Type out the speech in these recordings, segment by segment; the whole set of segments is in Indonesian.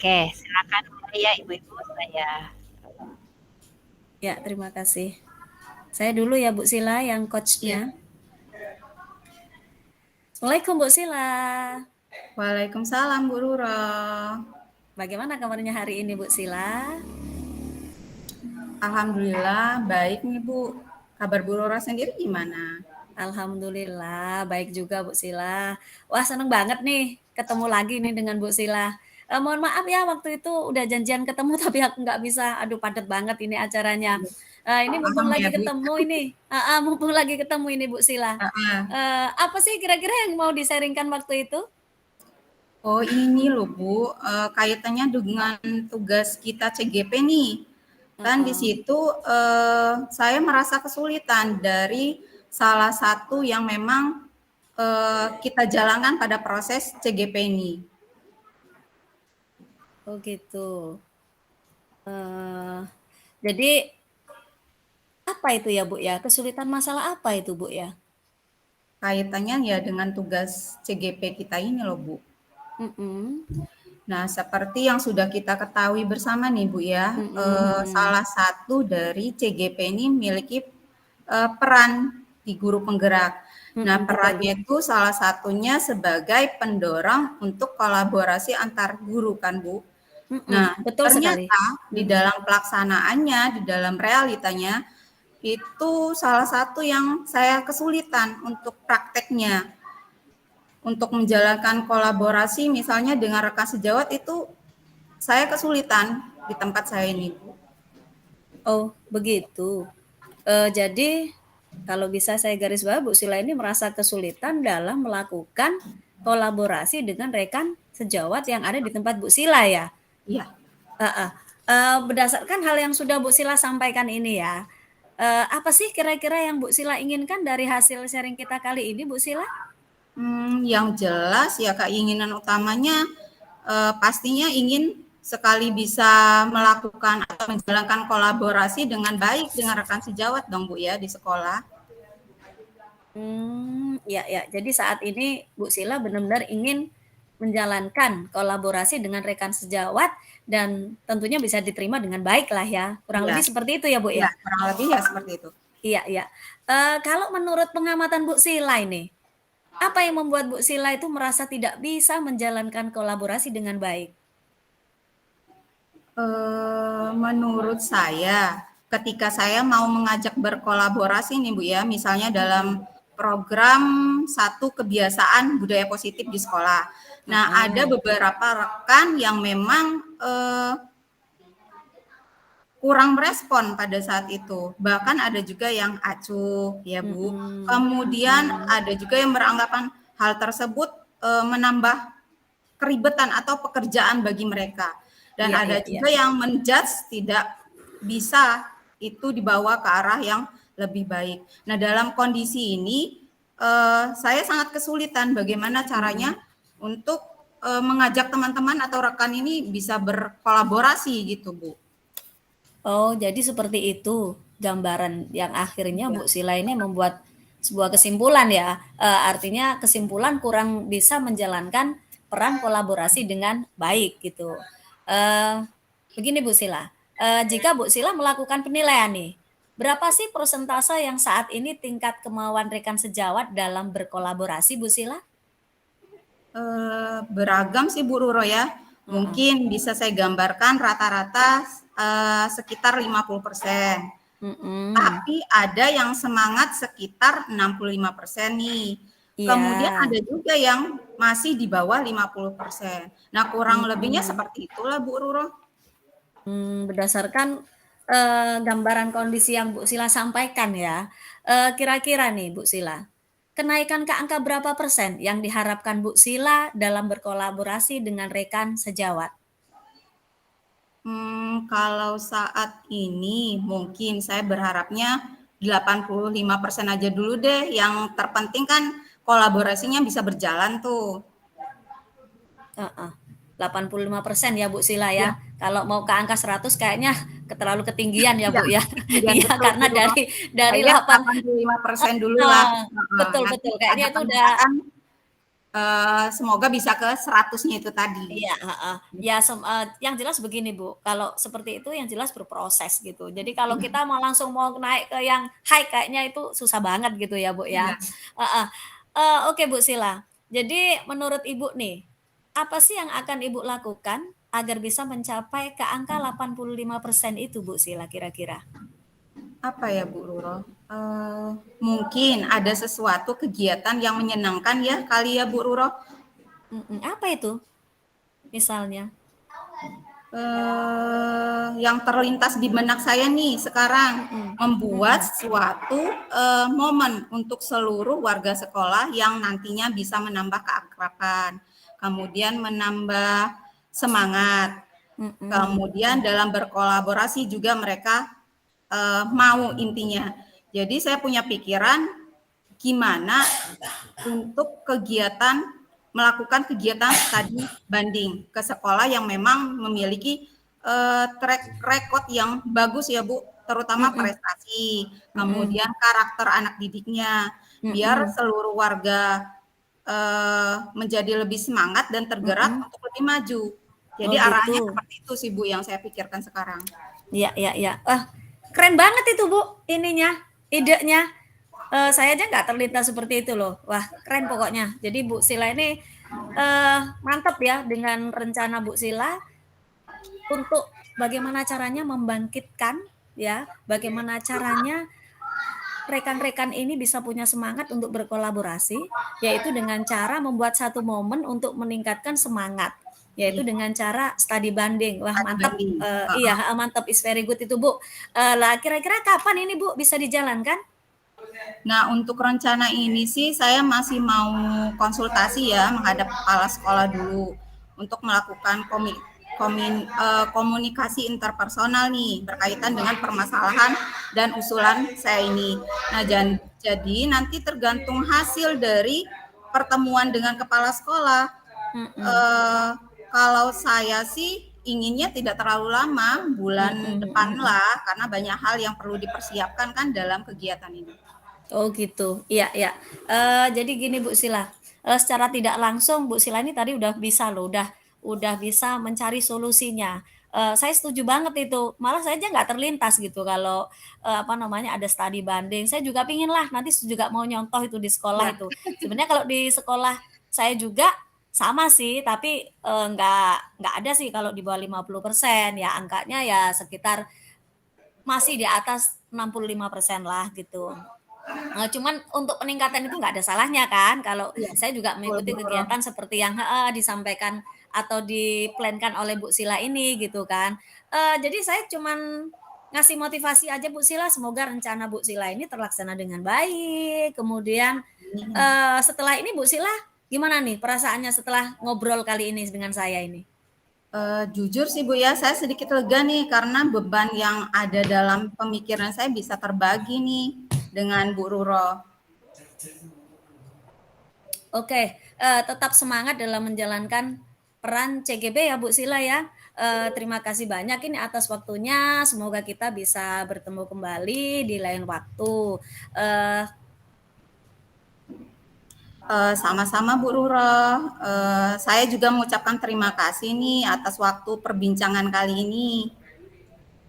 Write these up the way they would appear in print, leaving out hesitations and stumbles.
Oke, silakan mulai ya Ibu-ibu, saya Ya, terima kasih. Saya dulu ya Bu Sila yang Iya. coach-nya. Assalamualaikum Bu Sila. Waalaikumsalam Bu Ruro. Bagaimana kabarnya hari ini Bu Sila? Alhamdulillah baik nih Bu. Kabar Bu Ruro sendiri gimana? Alhamdulillah, baik juga Bu Sila. Wah, seneng banget nih ketemu lagi nih dengan Bu Sila. Mohon maaf ya waktu itu udah janjian ketemu tapi aku nggak bisa. Aduh, padat banget ini acaranya. Ini mumpung Paham ya lagi Bu? ketemu ini, mumpung lagi ketemu ini Bu Sila. Heeh. Apa sih kira-kira yang mau di-sharing-kan waktu itu? Oh ini loh Bu, kaitannya dengan tugas kita CGP nih. Kan di Heeh. situ saya merasa kesulitan dari salah satu yang memang kita jalankan pada proses CGP ini. Oh gitu. Eh, jadi apa itu ya Bu ya? Kesulitan masalah apa itu Bu ya? Kaitannya ya dengan tugas CGP kita ini loh Bu. Mm-mm. Nah, seperti yang sudah kita ketahui bersama nih Bu ya, Mm-mm, mm-mm. salah satu dari CGP ini memiliki peran di guru penggerak. Nah, Mm-mm, betul. perannya itu salah satunya sebagai pendorong untuk kolaborasi antar guru kan Bu. Mm-mm, Nah, betul sekali. ternyata di Mm-mm. dalam pelaksanaannya, di dalam realitanya, itu salah satu yang saya kesulitan untuk prakteknya. Untuk menjalankan kolaborasi misalnya dengan rekan sejawat itu saya kesulitan di tempat saya ini. Oh, begitu. Jadi kalau bisa saya garis bawah, Bu Sila ini merasa kesulitan dalam melakukan kolaborasi dengan rekan sejawat yang ada di tempat Bu Sila ya? Iya. Heeh. Berdasarkan hal yang sudah Bu Sila sampaikan ini ya, apa sih kira-kira yang Bu Sila inginkan dari hasil sharing kita kali ini, Bu Sila? Yang jelas ya keinginan utamanya pastinya ingin sekali bisa melakukan atau menjalankan kolaborasi dengan baik dengan rekan sejawat dong Bu ya di sekolah. Ya ya. Jadi saat ini Bu Sila benar-benar ingin menjalankan kolaborasi dengan rekan sejawat dan tentunya bisa diterima dengan baik lah ya. Kurang Iya, lebih seperti itu ya, Bu, iya ya? kurang lebih ya seperti itu. Iya iya. Kalau menurut pengamatan Bu Sila ini, apa yang membuat Bu Sila itu merasa tidak bisa menjalankan kolaborasi dengan baik? Menurut saya, ketika saya mau mengajak berkolaborasi nih Bu ya, misalnya Mhm, dalam program satu kebiasaan budaya positif di sekolah. Nah, ada heeh. beberapa rekan yang memang kurang merespon pada saat itu. Bahkan ada juga yang acuh ya Bu. Mhm, Kemudian mhm. ada juga yang beranggapan hal tersebut menambah keribetan atau pekerjaan bagi mereka. Dan Iya ada iya iya. juga yang menjudge tidak bisa itu dibawa ke arah yang lebih baik. Nah, dalam kondisi ini saya sangat kesulitan bagaimana caranya Mhm. untuk mengajak teman-teman atau rekan ini bisa berkolaborasi gitu, Bu. Oh, jadi seperti itu gambaran yang akhirnya Iya, Bu Sila ini membuat sebuah kesimpulan ya, artinya kesimpulan kurang bisa menjalankan peran kolaborasi dengan baik gitu. Begini Bu Sila, jika Bu Sila melakukan penilaian nih, berapa sih persentase yang saat ini tingkat kemauan rekan sejawat dalam berkolaborasi Bu Sila? beragam sih Bu Ruro ya. Heeh, Mungkin bisa saya gambarkan rata-rata sekitar 50%. mhm, Tapi ada yang semangat sekitar 65% nih. Kemudian iya, ada juga yang masih di bawah 50%. Nah, kurang lebihnya mhm. seperti itulah Bu Ruro. Berdasarkan, gambaran kondisi yang Bu Sila sampaikan ya, kira-kira nih Bu Sila, kenaikan ke angka berapa persen yang diharapkan Bu Sila dalam berkolaborasi dengan rekan sejawat? Kalau saat ini mungkin saya berharapnya 85% aja dulu deh, yang terpenting kan kolaborasinya bisa berjalan tuh. Heeh, 85% ya Bu Sila Iya, ya? Kalau mau ke angka 100 kayaknya terlalu ketinggian ya iya, Bu ya? ketinggian Iya, betul Bu karena Ruro. dari Kayaknya 8 85% dulu lah, heeh, heeh, betul nanti betul, ada kayaknya itu udah peningkatan semoga bisa ke 100-nya itu tadi. Iya, heeh. Ya, yang jelas begini Bu, kalau seperti itu yang jelas berproses gitu. Jadi kalau kita mau langsung mau naik ke yang high kayaknya itu susah banget gitu ya Bu ya. Iya. Heeh. Oke Bu Sila, jadi menurut Ibu nih, apa sih yang akan Ibu lakukan agar bisa mencapai ke angka 85% itu Bu Sila kira-kira? Apa ya Bu Ruro? Mungkin ada sesuatu kegiatan yang menyenangkan ya kali ya Bu Ruro. Apa itu misalnya? Yang terlintas di benak saya nih sekarang Mhm, membuat mhm. suatu momen untuk seluruh warga sekolah yang nantinya bisa menambah keakraban, kemudian menambah semangat, Mhm. kemudian dalam berkolaborasi juga mereka mau intinya. Jadi saya punya pikiran gimana untuk melakukan kegiatan studi banding ke sekolah yang memang memiliki track record yang bagus ya Bu, terutama Mhm. prestasi, Mhm. kemudian karakter anak didiknya, biar Mhm. seluruh warga menjadi lebih semangat dan tergerak Mhm. untuk lebih maju. Jadi Oh arahnya gitu. seperti itu sih Bu yang saya pikirkan sekarang. Iya, iya, iya. Keren banget itu Bu, ininya, idenya. Saya aja nggak terlintas seperti itu loh. Wah, keren pokoknya. Jadi Bu Sila ini mantap ya dengan rencana Bu Sila untuk bagaimana caranya membangkitkan ya, bagaimana caranya rekan-rekan ini bisa punya semangat untuk berkolaborasi, yaitu dengan cara membuat satu momen untuk meningkatkan semangat, yaitu Iya, dengan cara studi banding. Wah, studi mantap, banding. iya, heeh, mantap, is very good itu, Bu. Lah kira-kira kapan ini, Bu, bisa dijalankan? Nah, untuk rencana ini sih saya masih mau konsultasi ya menghadap kepala sekolah dulu untuk melakukan komunikasi interpersonal nih berkaitan dengan permasalahan dan usulan saya ini. Nah, jadi nanti tergantung hasil dari pertemuan dengan kepala sekolah. Mhm, Eh, Kalau saya sih inginnya tidak terlalu lama, mhm, bulan mhm, depan mhm. lah, karena banyak hal yang perlu dipersiapkan kan dalam kegiatan ini. Oh gitu, iya, iya. Jadi gini Bu Sila, secara tidak langsung Bu Sila ini tadi udah bisa loh, udah bisa mencari solusinya. Saya setuju banget itu, malah saya aja nggak terlintas gitu kalau, apa namanya, ada studi banding. Saya juga pingin lah nanti juga mau nyontoh itu di sekolah Ya, itu. Sebenarnya kalau di sekolah saya juga sama sih, tapi, nggak ada sih kalau di bawah 50% ya angkanya ya sekitar masih di atas 65% lah gitu. Cuman untuk peningkatan itu nggak ada salahnya kan, kalau iya, saya juga betul mengikuti Bu Nurul. kegiatan seperti yang heeh, disampaikan atau di-plan-kan oleh Bu Sila ini gitu kan. Jadi saya cuman ngasih motivasi aja Bu Sila, semoga rencana Bu Sila ini terlaksana dengan baik. Kemudian, setelah ini Bu Sila gimana nih perasaannya setelah ngobrol kali ini dengan saya ini? Jujur sih Bu ya, saya sedikit lega nih karena beban yang ada dalam pemikiran saya bisa terbagi nih dengan Bu Ruro. Oke, tetap semangat dalam menjalankan peran CGB ya Bu Sila ya. Terima kasih banyak ini atas waktunya, semoga kita bisa bertemu kembali di lain waktu. Eee, Sama-sama Bu Ruro. Saya juga mengucapkan terima kasih nih atas waktu perbincangan kali ini.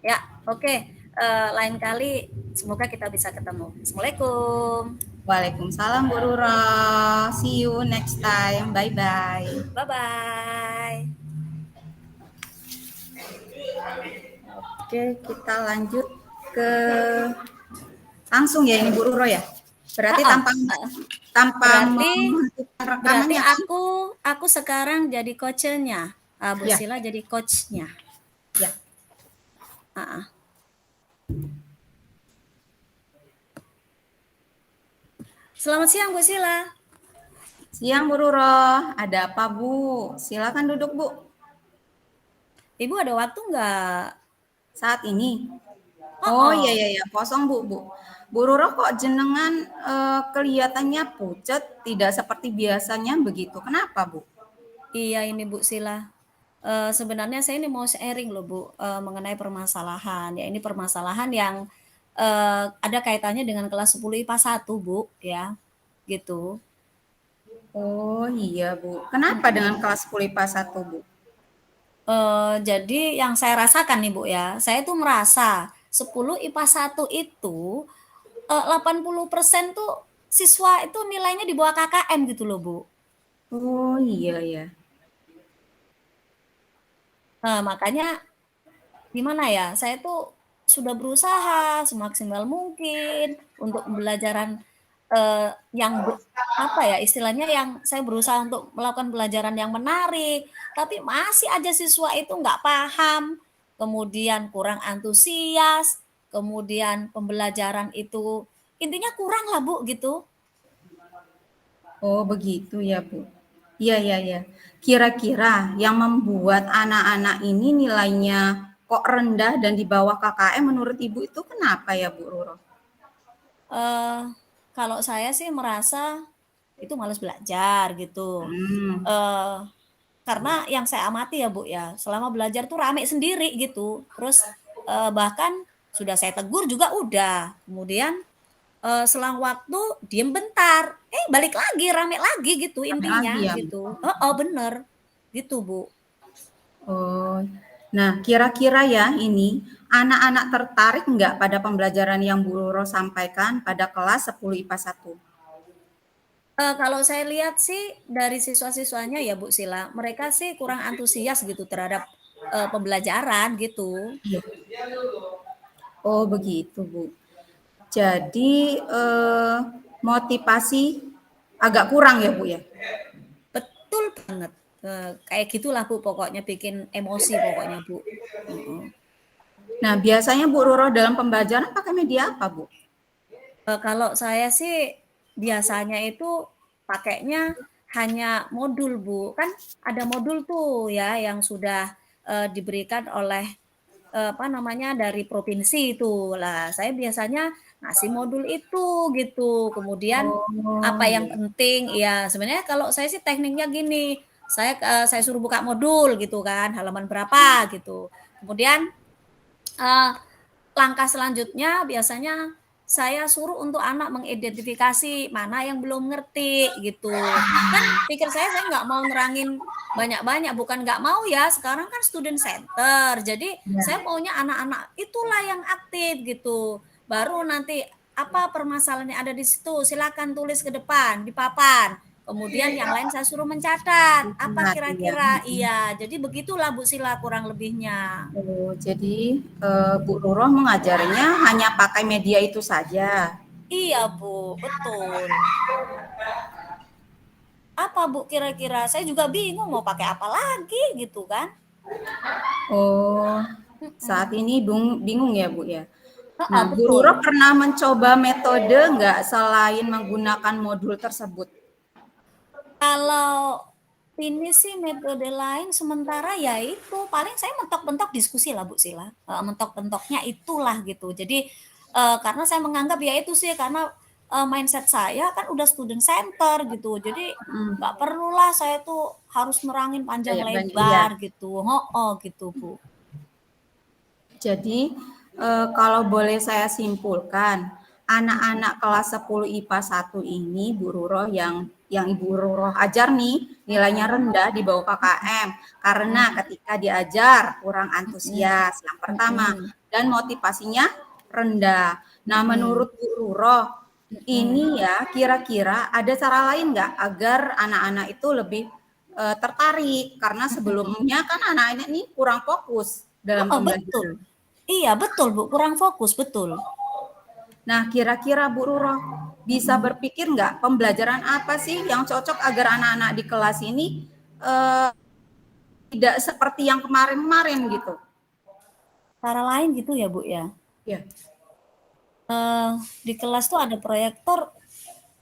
ya, oke, lain kali semoga kita bisa ketemu. Assalamualaikum. Waalaikumsalam Bu Ruro. See you next time. Bye-bye. Bye-bye. Oke, kita lanjut ke langsung ya ini Bu Ruro ya. Berarti Heeh, tanpa heeh. tanpa Berarti menghentikan berarti rekamannya kan? aku sekarang jadi coach-nya, Bu Ya, Sila jadi coach-nya. ya. Heeh. Selamat siang Bu Sila. Siang Bu Ruro, ada apa Bu? Silakan duduk Bu. Ibu ada waktu nggak? Saat ini. Oh iya Oh, iya iya, kosong Bu Bu. Bu Ruro kok jenengan kelihatannya pucat, tidak seperti biasanya begitu. Kenapa Bu? iya ini Bu Sila. Sebenarnya saya ini mau sharing loh Bu, mengenai permasalahan. Ya ini permasalahan yang, ada kaitannya dengan kelas 10 IPA 1 Bu, ya, gitu. Oh iya Bu. Kenapa dengan Mhm. kelas 10 IPA 1 Bu? Jadi yang saya rasakan nih Bu ya, saya tuh merasa 10 IPA 1 itu, 80% tuh siswa itu nilainya di bawah KKM gitu loh Bu. Oh iya ya. Makanya gimana ya, saya tuh sudah berusaha semaksimal mungkin untuk pembelajaran, yang apa ya, istilahnya yang saya berusaha untuk melakukan pembelajaran yang menarik, tapi masih aja siswa itu nggak paham, kemudian kurang antusias, kemudian pembelajaran itu intinya kurang lah Bu, gitu. Oh begitu ya Bu. Iya iya iya. Kira-kira yang membuat anak-anak ini nilainya kok rendah dan di bawah KKM menurut Ibu itu kenapa ya Bu Roro? Eee, Kalau saya sih merasa itu malas belajar gitu, Hmm. eee karena yang saya amati ya, Bu, ya, selama belajar tuh rame sendiri gitu. Terus, bahkan sudah saya tegur juga udah. Kemudian, selang waktu diem bentar, balik lagi, rame lagi gitu Rame lagi intinya ya Bu? gitu. Heeh, bener, gitu, Bu. Oh. Nah kira-kira ya ini anak-anak tertarik nggak pada pembelajaran yang Bu Roro sampaikan pada kelas 10 IPA 1? Kalau saya lihat sih dari siswa-siswanya ya, Bu Sila, mereka sih kurang antusias gitu terhadap, pembelajaran gitu. Iya. Oh begitu Bu. Jadi motivasi agak kurang ya Bu ya? Betul banget, kayak gitulah, Bu, pokoknya bikin emosi pokoknya, Bu. Heeh. Nah, biasanya Bu Roro dalam pembelajaran pakai media apa, Bu? Kalau saya sih biasanya itu pakainya hanya modul, Bu. Kan ada modul tuh ya yang sudah, diberikan oleh, apa namanya, dari provinsi itu. Lah, saya biasanya ngasih modul itu gitu. Kemudian Oh, apa yang iya. penting ya sebenarnya kalau saya sih tekniknya gini, saya suruh buka modul gitu kan, halaman berapa gitu. Kemudian Eee, langkah selanjutnya biasanya saya suruh untuk anak mengidentifikasi mana yang belum ngerti gitu. Kan pikir saya nggak mau nerangin banyak-banyak, bukan nggak mau ya, sekarang kan student center. Jadi saya Ya. maunya anak-anak itulah yang aktif gitu. Baru nanti apa permasalahan yang ada di situ, silakan tulis ke depan, di papan. Kemudian yang lain saya suruh mencatat, apa Benar, iya. kira-kira iya, jadi begitulah Bu Sila kurang lebihnya. Oh, jadi Bu Roro mengajarnya hanya pakai media itu saja. Iya, Bu, betul. Apa, Bu, kira-kira? Saya juga bingung mau pakai apa lagi gitu kan. Oh, saat Mhm. ini bingung ya, Bu ya. Heeh, Nah, Bu betul. Roro pernah mencoba metode nggak selain menggunakan modul tersebut? Kalau ini sih metode lain sementara ya itu paling saya mentok-mentok diskusi lah Bu Sila, mentok-mentoknya itulah gitu. Jadi, karena saya menganggap ya itu sih karena, mindset saya kan udah student center gitu. Jadi Hmm, nggak perlulah saya tuh harus nerangin panjang kayak banyak, iya. lebar gitu, heeh, gitu Bu. Jadi, kalau boleh saya simpulkan, Mhm, anak-anak kelas 10 IPA 1 ini, Bu Ruro, yang Ibu Ruro ajar nih, nilainya mhm, rendah di bawah KKM, karena mhm, ketika diajar kurang mhm, antusias, yang pertama, mhm, dan motivasinya rendah. Nah, mhm, menurut Bu Ruro, mhm. ini ya kira-kira ada cara lain nggak agar anak-anak itu lebih tertarik? Karena Mhm. sebelumnya kan anak-anak ini kurang fokus dalam Heeh, betul. pembelajaran. Iya, betul, Bu, kurang fokus, betul. Nah, kira-kira Bu Ruro bisa Mhm. berpikir nggak pembelajaran apa sih yang cocok agar anak-anak di kelas ini eh, tidak seperti yang kemarin-kemarin gitu? Cara lain gitu ya, Bu, ya? Ya, Eee, di kelas tuh ada proyektor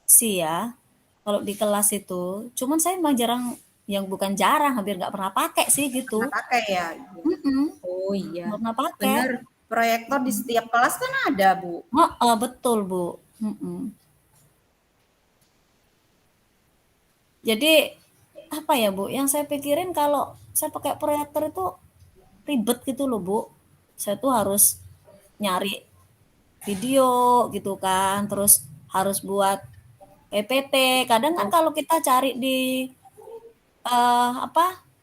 sih ya, kalau di kelas itu. Cuman saya memang jarang yang bukan jarang, hampir nggak pernah pakai sih gitu. pernah pakai ya. Iya. Mhm, Oh iya, nggak pernah pakai. benar. Proyektor di Mhm. setiap kelas kan ada, Bu. Heeh, betul, Bu. Mhm. Jadi, apa ya, Bu, yang saya pikirin kalau saya pakai proyektor itu ribet gitu loh, Bu. Saya tuh harus nyari video gitu kan, terus harus buat PPT. Kadang kan kalau kita cari di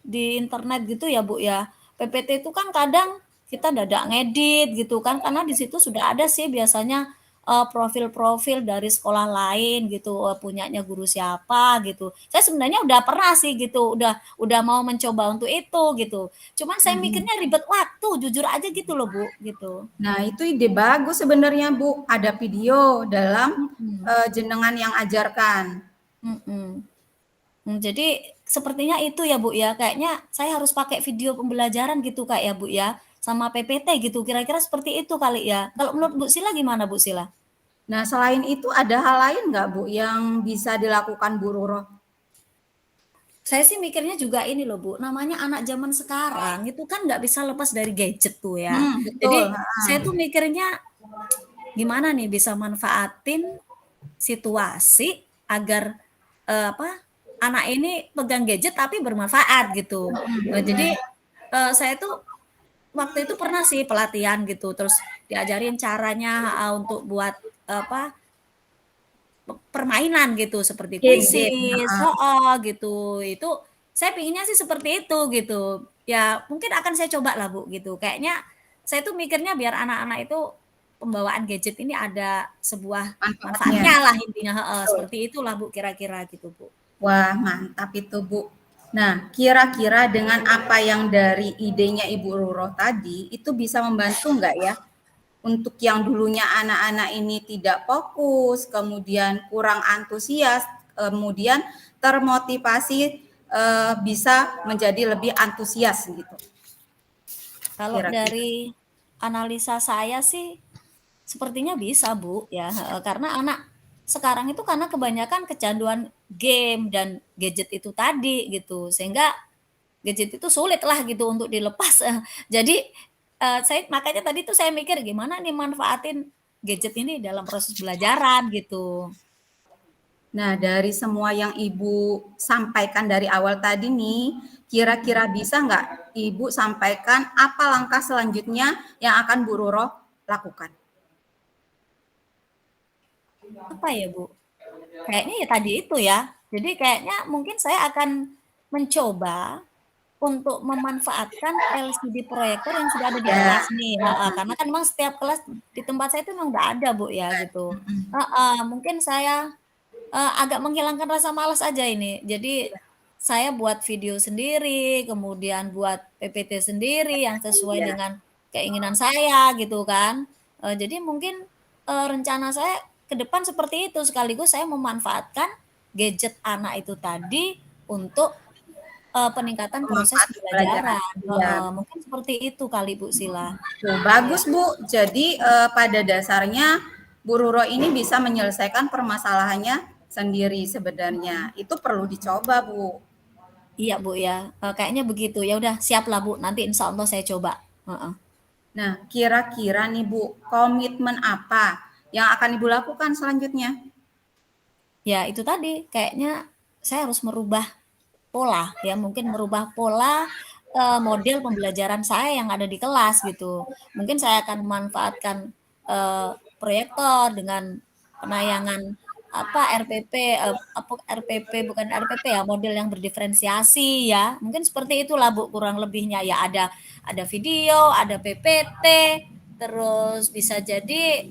di internet gitu ya Bu ya, PPT itu kan kadang kita dadak ngedit gitu kan, karena di situ sudah ada sih biasanya profil-profil dari sekolah lain gitu, punyanya guru siapa gitu. Saya sebenarnya udah pernah sih gitu, udah mau mencoba untuk itu gitu. Cuman saya Mhm. mikirnya ribet waktu, jujur aja gitu loh Bu, gitu. Nah, itu ide bagus sebenarnya, Bu. Ada video dalam Mhm, jenengan yang ajarkan. mhm. Jadi sepertinya itu ya Bu ya, kayaknya saya harus pakai video pembelajaran gitu Kak ya Bu ya, sama PPT gitu, kira-kira seperti itu kali ya. Kalau menurut Bu Sila gimana Bu Sila? Nah, selain itu ada hal lain nggak, Bu, yang bisa dilakukan Bu Roro? Saya sih mikirnya juga ini loh Bu, namanya anak zaman sekarang itu kan nggak bisa lepas dari gadget tuh ya. Jadi Betul. saya tuh mikirnya gimana nih bisa manfaatin situasi agar apa anak ini pegang gadget tapi bermanfaat gitu. Jadi saya tuh waktu itu pernah sih pelatihan gitu, terus diajarin caranya untuk buat apa permainan gitu seperti Game-game. kuisis, heeh, gitu. Itu saya pinginnya sih seperti itu gitu. Ya mungkin akan saya coba lah Bu gitu. Kayaknya saya tuh mikirnya biar anak-anak itu pembawaan gadget ini ada sebuah Manfaatnya. manfaatnya lah intinya, heeh, Betul. seperti itulah Bu kira-kira gitu Bu. Wah, mantap itu, Bu. Nah, kira-kira dengan apa yang dari idenya Ibu Roro tadi, itu bisa membantu nggak ya untuk yang dulunya anak-anak ini tidak fokus, kemudian kurang antusias, kemudian termotivasi bisa menjadi lebih antusias gitu. Kalau Kira-kira. dari analisa saya sih sepertinya bisa Bu ya, heeh, karena anak sekarang itu karena kebanyakan kecanduan game dan gadget itu tadi gitu, sehingga gadget itu sulit lah gitu untuk dilepas. Jadi, saya makanya tadi tuh saya mikir gimana nih manfaatin gadget ini dalam proses belajaran gitu. Nah, dari semua yang Ibu sampaikan dari awal tadi nih, kira-kira bisa nggak Ibu sampaikan apa langkah selanjutnya yang akan Bu Roro lakukan? Apa ya Bu, kayaknya ya tadi itu ya, jadi kayaknya mungkin saya akan mencoba untuk memanfaatkan LCD proyektor yang sudah ada di Ya, kelas nih, heeh, karena kan memang setiap kelas di tempat saya itu memang nggak ada Bu ya gitu. Heeh, mungkin saya agak menghilangkan rasa malas aja ini. Jadi saya buat video sendiri, kemudian buat PPT sendiri yang sesuai iya. dengan keinginan saya gitu kan. Jadi mungkin, rencana saya ke depan seperti itu, sekaligus saya memanfaatkan gadget anak itu tadi untuk, peningkatan proses Bermanfaat pembelajaran. pembelajaran, Iya. heeh, mungkin seperti itu kali Bu Sila. Tuh, bagus Bu. Jadi pada dasarnya Bu Roro ini bisa menyelesaikan permasalahannya sendiri sebenarnya. Itu perlu dicoba Bu. Iya Bu ya, kayaknya begitu. Ya udah siap lah Bu, nanti insya Allah saya coba, heeh. Nah, kira-kira nih Bu, komitmen apa yang akan Ibu lakukan selanjutnya? Ya itu tadi, kayaknya saya harus merubah pola ya, mungkin merubah pola, model pembelajaran saya yang ada di kelas gitu. Mungkin saya akan memanfaatkan, proyektor dengan penayangan RPP, RPP bukan RPP ya, model yang berdiferensiasi ya, mungkin seperti itulah Bu kurang lebihnya ya, ada video, ada PPT, terus bisa jadi,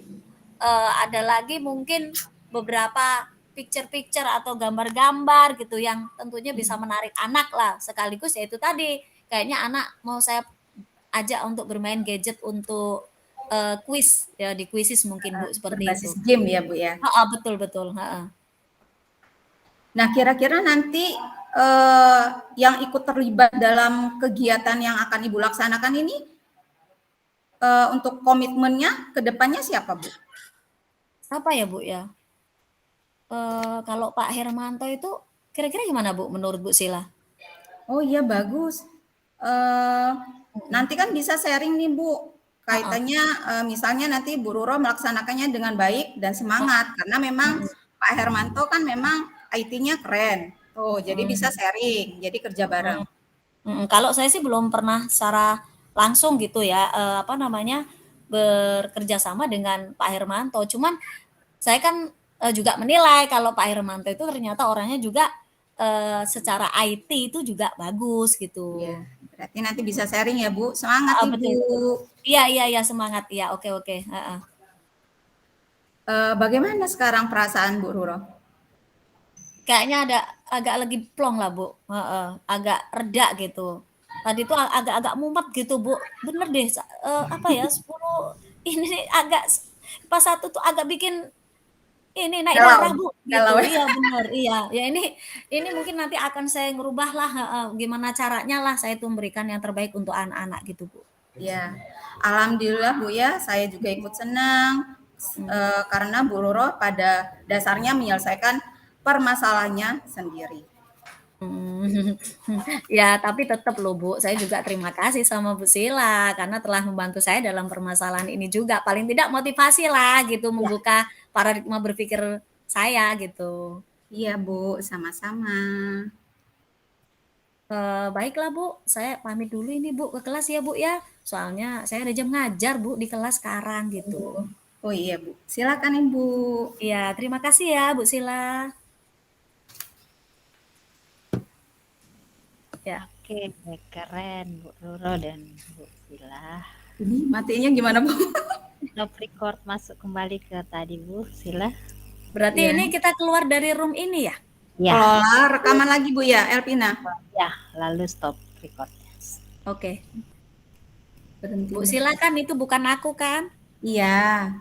ada lagi mungkin beberapa picture-picture atau gambar-gambar gitu yang tentunya bisa menarik anak lah, sekaligus ya itu tadi, kayaknya anak mau saya ajak untuk bermain gadget untuk, kuis, ya di kuisis mungkin Bu, seperti itu. Berbasis game ya Bu ya. Heeh, betul betul, heeh. Nah, kira-kira nanti yang ikut terlibat dalam kegiatan yang akan Ibu laksanakan ini untuk komitmennya ke depannya siapa Bu? Apa ya Bu ya, kalau Pak Hermanto itu kira-kira gimana Bu menurut Bu Sila? Oh iya bagus. Eh, Mhm, nanti kan bisa sharing nih Bu, heeh, kaitannya misalnya nanti Bu Roro melaksanakannya dengan baik dan heeh, semangat karena memang mhm, Pak Hermanto kan memang IT-nya keren. Tuh, jadi bisa mhm, sharing, jadi kerja mhm. bareng. Mhm, kalau saya sih belum pernah secara langsung gitu ya, bekerja sama dengan Pak Hermanto. Cuman saya kan, juga menilai kalau Pak Hermanto itu ternyata orangnya juga secara IT itu juga bagus gitu. Ya, berarti nanti bisa sharing ya Bu. Semangat Betul, Ibu. betul. Iya, iya, iya, semangat. Iya, oke, oke. Bagaimana sekarang perasaan Bu Ruro? Kayaknya ada agak lagi plong lah Bu, agak reda gitu. Tadi tuh agak-agak mumet gitu Bu, bener deh, apa ya 10 ini nih agak pas satu tuh agak bikin ini naik Galau, darah Bu, gitu. galau. Iya bener, iya. Ya ini mungkin nanti akan saya ngerubah lah, gimana caranya lah saya tuh memberikan yang terbaik untuk anak-anak gitu Bu. Ya, alhamdulillah Bu ya, saya juga ikut senang karena Bu Ruro pada dasarnya menyelesaikan permasalahannya sendiri. Ya, tapi tetap loh Bu, saya juga terima kasih sama Bu Sila karena telah membantu saya dalam permasalahan ini juga. Paling tidak motivasi lah gitu, Ya, membuka paradigma berpikir saya gitu. iya Bu, sama-sama. Baiklah Bu, saya pamit dulu ini Bu ke kelas ya Bu ya. Soalnya saya ada jam ngajar Bu di kelas sekarang gitu. Oh iya Bu, silakan Ibu. Iya, terima kasih ya Bu Sila. Ya. Oke, keren Bu Ruro dan Bu Sila. Ini matinya gimana Bu? Stop record masuk kembali ke tadi Bu Sila. Berarti Ya. ini kita keluar dari room ini ya? Ya, Kelola rekaman lagi Bu ya, Elvina. ya, lalu stop recordnya. Oke. Berhenti. Bu silakan, itu bukan aku kan? Iya.